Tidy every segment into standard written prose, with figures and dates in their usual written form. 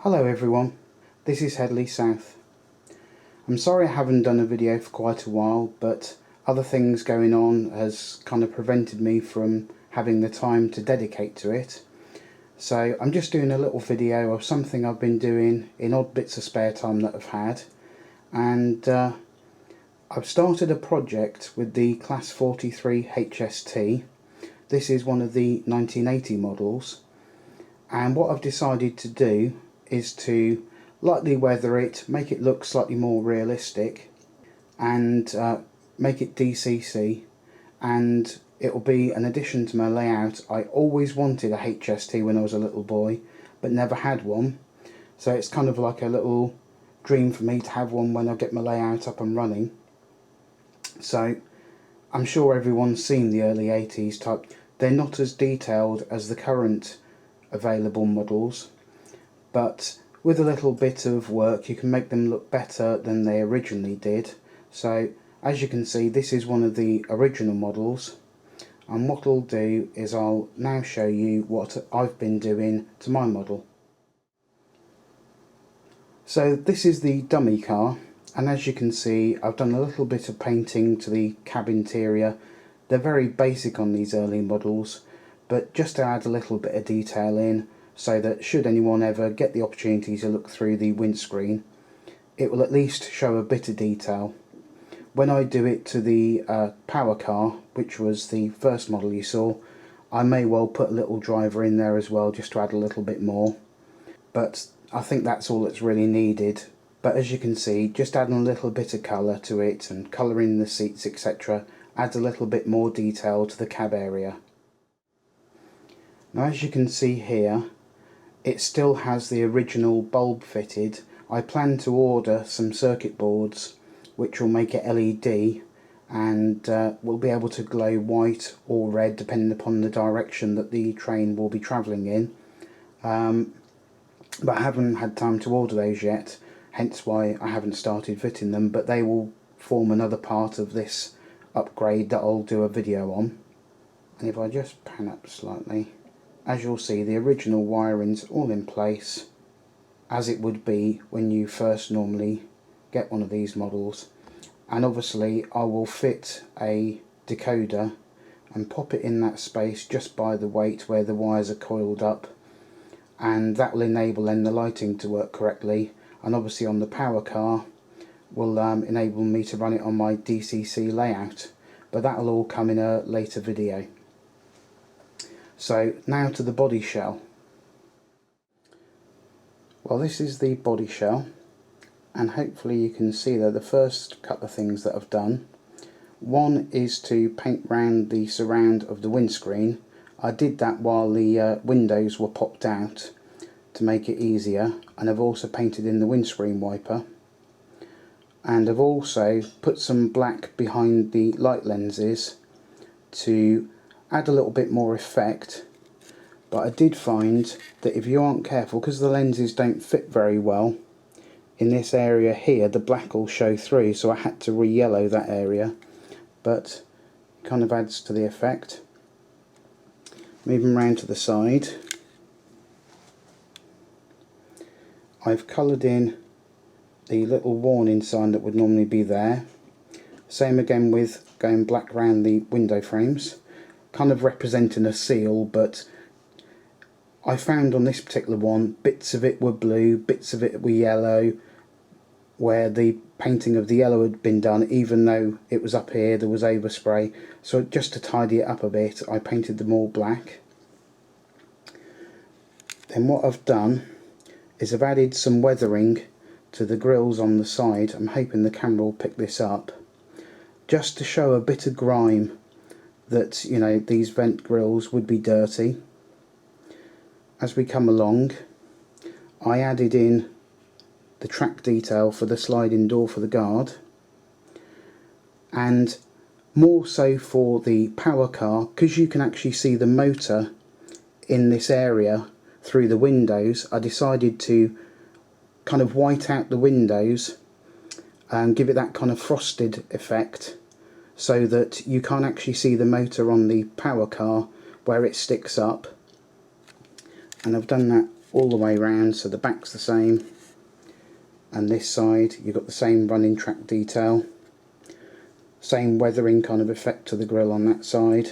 Hello everyone, this is Headley South. I'm sorry I haven't done a video for quite a while, but other things going on has kind of prevented me from having the time to dedicate to it. So I'm just doing a little video of something I've been doing in odd bits of spare time that I've had, and I've started a project with the Class 43 HST. This is one of the 1980 models, and what I've decided to do is to lightly weather it, make it look slightly more realistic, and make it DCC, and it will be an addition to my layout. I always wanted a HST when I was a little boy, but never had one, so it's kind of like a little dream for me to have one when I get my layout up and running. So I'm sure everyone's seen the early 80s type. They're not as detailed as the current available models, but with a little bit of work you can make them look better than they originally did. So as you can see, this is one of the original models, and what I'll do is I'll now show you what I've been doing to my model. So this is the dummy car, and as you can see I've done a little bit of painting to the cab interior. They're very basic on these early models, but just to add a little bit of detail in, so that should anyone ever get the opportunity to look through the windscreen, it will at least show a bit of detail. When I do it to the power car, which was the first model you saw, I may well put a little driver in there as well, just to add a little bit more, but I think that's all that's really needed. But as you can see, just adding a little bit of colour to it and colouring the seats etc. adds a little bit more detail to the cab area. Now as you can see here, it still has the original bulb fitted. I plan to order some circuit boards which will make it LED, and will be able to glow white or red depending upon the direction that the train will be travelling in. But I haven't had time to order those yet, hence why I haven't started fitting them, but they will form another part of this upgrade that I'll do a video on. And if I just pan up slightly, as you'll see, the original wiring's all in place, as it would be when you first normally get one of these models. And obviously I will fit a decoder and pop it in that space just by the weight where the wires are coiled up, and that will enable then the lighting to work correctly, and obviously on the power car will enable me to run it on my DCC layout, but that will all come in a later video. So now to the body shell. Well, this is the body shell, and hopefully you can see that the first couple of things that I've done. One is to paint round the surround of the windscreen. I did that while the windows were popped out to make it easier, and I've also painted in the windscreen wiper, and I've also put some black behind the light lenses to add a little bit more effect. But I did find that if you aren't careful, because the lenses don't fit very well, in this area here the black will show through, so I had to re-yellow that area, but it kind of adds to the effect. Moving round to the side, I've coloured in the little warning sign that would normally be there. Same again with going black around the window frames, kind of representing a seal, but I found on this particular one bits of it were blue, bits of it were yellow, where the painting of the yellow had been done, even though it was up here there was overspray. So just to tidy it up a bit, I painted them all black. Then what I've done is I've added some weathering to the grills on the side. I'm hoping the camera will pick this up, just to show a bit of grime, that, you know, these vent grills would be dirty. As we come along, I added in the track detail for the sliding door for the guard, and more so for the power car, because you can actually see the motor in this area through the windows. I decided to kind of white out the windows and give it that kind of frosted effect, so that you can't actually see the motor on the power car where it sticks up. And I've done that all the way around, so the back's the same, and this side you've got the same running track detail, same weathering kind of effect to the grille on that side,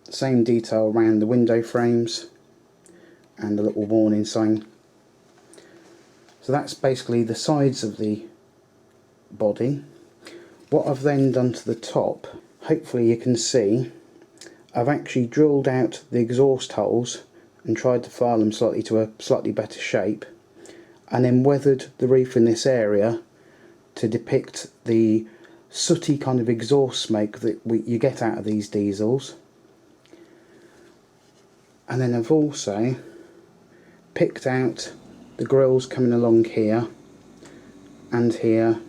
same detail around the window frames and the little warning sign. So that's basically the sides of the body. What I've then done to the top, hopefully you can see, I've actually drilled out the exhaust holes and tried to file them slightly to a slightly better shape, and then weathered the roof in this area to depict the sooty kind of exhaust smoke that you get out of these diesels. And then I've also picked out the grills coming along here and here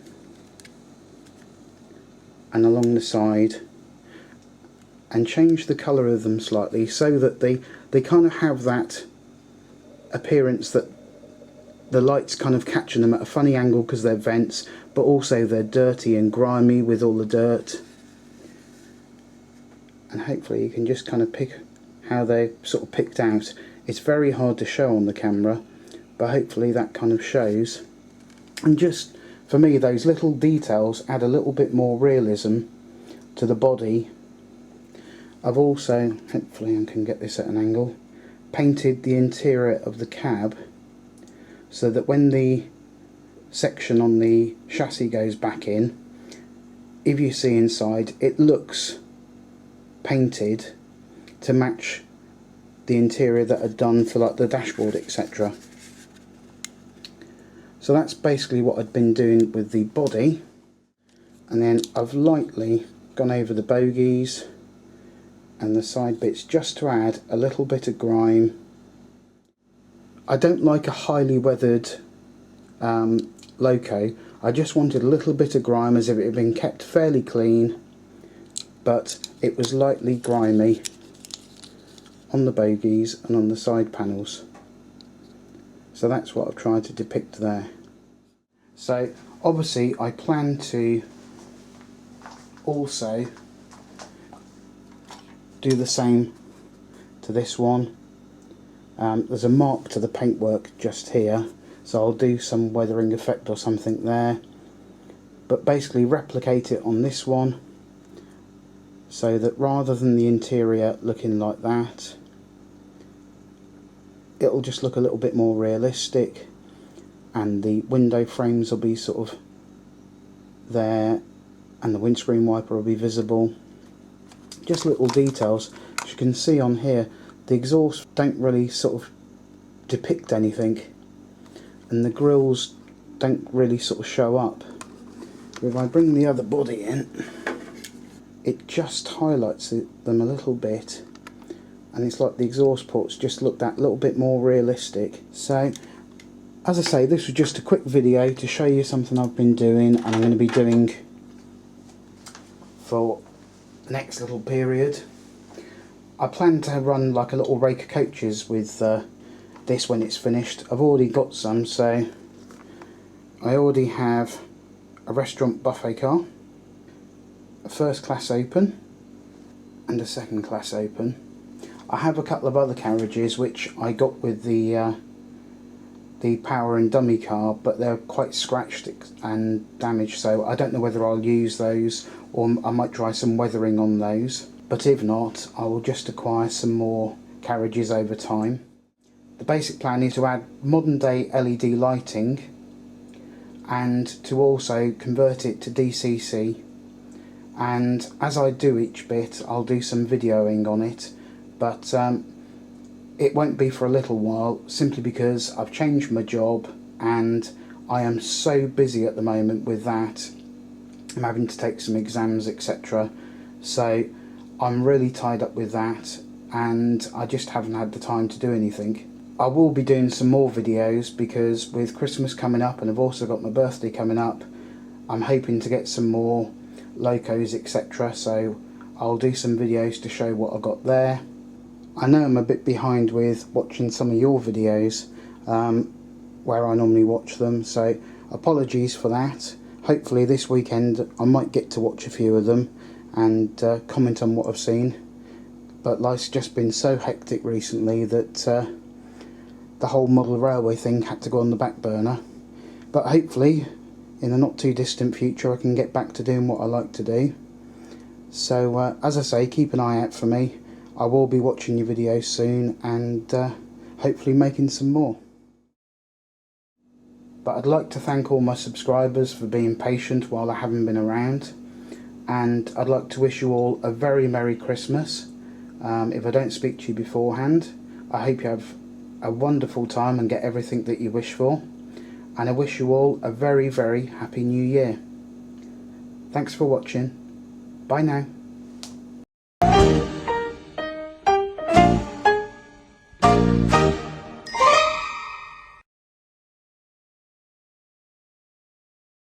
and along the side, and changed the colour of them slightly so that they kind of have that appearance that the light's kind of catching them at a funny angle because they're vents, but also they're dirty and grimy with all the dirt. And hopefully you can just kind of pick how they're sort of picked out. It's very hard to show on the camera, but hopefully that kind of shows. And just for me, those little details add a little bit more realism to the body. I've also, hopefully I can get this at an angle, painted the interior of the cab so that when the section on the chassis goes back in, if you see inside, it looks painted to match the interior that are done for like the dashboard, etc. So that's basically what I'd been doing with the body, and then I've lightly gone over the bogies and the side bits just to add a little bit of grime. I don't like a highly weathered loco. I just wanted a little bit of grime as if it had been kept fairly clean, but it was lightly grimy on the bogies and on the side panels. So that's what I've tried to depict there. So obviously I plan to also do the same to this one. There's a mark to the paintwork just here, so I'll do some weathering effect or something there, but basically replicate it on this one so that rather than the interior looking like that, it'll just look a little bit more realistic, and the window frames will be sort of there and the windscreen wiper will be visible. Just little details. As you can see on here, the exhausts don't really sort of depict anything, and the grills don't really sort of show up. If I bring the other body in, it just highlights them a little bit, and it's like the exhaust ports just look that little bit more realistic. So as I say, this was just a quick video to show you something I've been doing and I'm going to be doing for the next little period. I plan to run like a little rake of coaches with this when it's finished. I've already got some, so I already have a restaurant buffet car, a first class open and a second class open. I have a couple of other carriages which I got with the power and dummy car, but they're quite scratched and damaged, so I don't know whether I'll use those or I might try some weathering on those, but if not, I will just acquire some more carriages over time. The basic plan is to add modern day LED lighting and to also convert it to DCC, and as I do each bit I'll do some videoing on it, but it won't be for a little while, simply because I've changed my job and I am so busy at the moment with that. I'm having to take some exams, etc. So I'm really tied up with that and I just haven't had the time to do anything. I will be doing some more videos because with Christmas coming up and I've also got my birthday coming up, I'm hoping to get some more locos, etc. So I'll do some videos to show what I got there. I know I'm a bit behind with watching some of your videos where I normally watch them, so apologies for that. Hopefully this weekend I might get to watch a few of them and comment on what I've seen. but life's just been so hectic recently that the whole model railway thing had to go on the back burner. But hopefully in the not too distant future I can get back to doing what I like to do. So as I say, keep an eye out for me. I will be watching your videos soon and hopefully making some more. But I'd like to thank all my subscribers for being patient while I haven't been around, and I'd like to wish you all a very Merry Christmas. If I don't speak to you beforehand, I hope you have a wonderful time and get everything that you wish for, and I wish you all a very, very Happy New Year. Thanks for watching. Bye now.